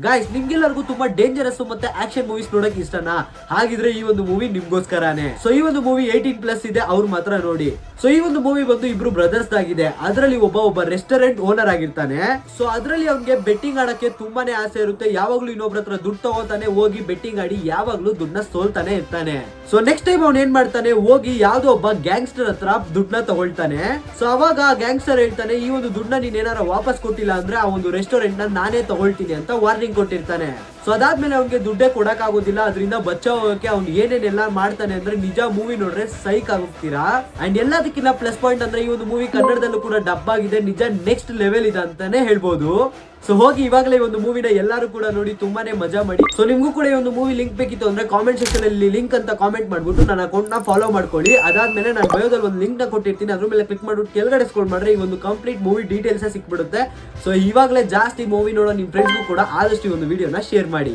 Guys ನಿಮ್ಗೆಲ್ಲರಿಗೂ ತುಂಬಾ dangerous ಮತ್ತೆ ಆಕ್ಷನ್ ಮೂವೀಸ್ ನೋಡಕ್ ಇಷ್ಟನಾ? ಹಾಗಿದ್ರೆ ಈ ಒಂದು ಮೂವಿ ನಿಮ್ಗೋಸ್ಕರನೇ. ಸೊ ಈ ಒಂದು ಮೂವಿ 18+ ಇದೆ, ಅವ್ರು ಮಾತ್ರ ನೋಡಿ. ಸೊ ಈ ಒಂದು ಮೂವಿ ಬಂದು ಇಬ್ರು ಬ್ರದರ್ಸ್ ಆಗಿದೆ. ಅದರಲ್ಲಿ ಒಬ್ಬ ರೆಸ್ಟೋರೆಂಟ್ ಓನರ್ ಆಗಿರ್ತಾನೆ. ಸೊ ಅದರಲ್ಲಿ ಅವ್ನಿಗೆ ಬೆಟ್ಟಿಂಗ್ ಆಡಕ್ಕೆ ತುಂಬಾನೇ ಆಸೆ ಇರುತ್ತೆ. ಯಾವಾಗ್ಲೂ ಇನ್ನೊಬ್ರ ಹತ್ರ ದುಡ್ಡು ತಗೋತಾನೆ, ಹೋಗಿ ಬೆಟ್ಟಿಂಗ್ ಆಡಿ ಯಾವಾಗ್ಲೂ ದುಡ್ಡನ್ನ ಸೋಲ್ತಾನೆ ಇರ್ತಾನೆ. ಸೊ ನೆಕ್ಸ್ಟ್ ಟೈಮ್ ಅವ್ನು ಏನ್ ಮಾಡ್ತಾನೆ, ಹೋಗಿ ಯಾವ್ದೋ ಒಬ್ಬ ಗ್ಯಾಂಗ್ಸ್ಟರ್ ಹತ್ರ ದುಡ್ಡನ್ನ ತಗೊಳ್ತಾನೆ. ಸೊ ಅವಾಗ ಆ ಗ್ಯಾಂಗ್ಸ್ಟರ್ ಹೇಳ್ತಾನೆ, ಈ ಒಂದು ದುಡ್ಡನ್ನ ನೀನ್ ಏನಾರ ವಾಪಸ್ ಕೊಟ್ಟಿಲ್ಲ ಅಂದ್ರೆ ಆ ಒಂದು ರೆಸ್ಟೋರೆಂಟ್ ನ ನಾನೇ ತಗೊಳ್ತೀನಿ ಅಂತ ವಾರ್ನಿಂಗ್ ಕೊಟ್ಟಿರ್ತಾನೆ. ಸೊ ಅದಾದ್ಮೇಲೆ ಅವ್ನಿಗೆ ದುಡ್ಡೇ ಕೊಡಕ್ ಆಗೋದಿಲ್ಲ. ಅದರಿಂದ ಬಚಾವ್ ಹೋಗಕ್ಕೆ ಅವ್ನು ಏನೇನೆಲ್ಲ ಮಾಡ್ತಾನೆ ಅಂದ್ರೆ ನಿಜ ಮೂವಿ ನೋಡ್ರೆ ಸೈಕ್ ಆಗೋಗ್ತೀರಾ. ಅಂಡ್ ಎಲ್ಲದಕ್ಕಿಂತ ಪ್ಲಸ್ ಪಾಯಿಂಟ್ ಅಂದ್ರೆ ಈ ಒಂದು ಮೂವಿ ಕನ್ನಡದಲ್ಲೂ ಕೂಡ ಡಬ್ ಆಗಿದೆ. ನಿಜ ನೆಕ್ಸ್ಟ್ ಲೆವೆಲ್ ಇದೆ ಅಂತಾನೆ ಹೇಳ್ಬೋದು. ಸೊ ಹೋಗಿ ಇವಾಗಲೇ ಒಂದು ಮೂವಿನ ಎಲ್ಲರೂ ಕೂಡ ನೋಡಿ ತುಂಬಾನೇ ಮಜಾ ಮಾಡಿ. ಸೊ ನಿಮ್ಗೂ ಕೂಡ ಈ ಒಂದು ಮೂವಿ ಲಿಂಕ್ ಬೇಕಿತ್ತು ಅಂದ್ರೆ ಕಾಮೆಂಟ್ ಸೆಕ್ಷನ್ ಅಲ್ಲಿ ಲಿಂಕ್ ಅಂತ ಕಾಮೆಂಟ್ ಮಾಡ್ಬಿಟ್ಟು ನನ್ನ ಅಕೌಂಟ್ ನ ಫಾಲೋ ಮಾಡ್ಕೊಳ್ಳಿ. ಅದಾದ್ಮೇಲೆ ನಾನು ಬಯೋದಲ್ಲಿ ಒಂದು ಲಿಂಕ್ ನ ಕೊಟ್ಟಿರ್ತೀನಿ, ಅದ್ರ ಮೇಲೆ ಕ್ಲಿಕ್ ಮಾಡ್ಬಿಟ್ಟು ಕೆಳಗಡೆ ಸ್ಕ್ರೋಲ್ ಮಾಡ್ರೆ ಈ ಒಂದು ಕಂಪ್ಲೀಟ್ ಮೂವಿ ಡೀಟೇಲ್ಸ್ ಸಿಕ್ಬಿಡುತ್ತೆ. ಸೊ ಇವಾಗಲೇ ಜಾಸ್ತಿ ಮೂವಿ ನೋಡೋ ನಿಮ್ ಫ್ರೆಂಡ್ಸ್ಗೂ ಕೂಡ ಆದಷ್ಟು ಈ ಒಂದು ವಿಡಿಯೋನ ಶೇರ್ ಮಾಡಿ.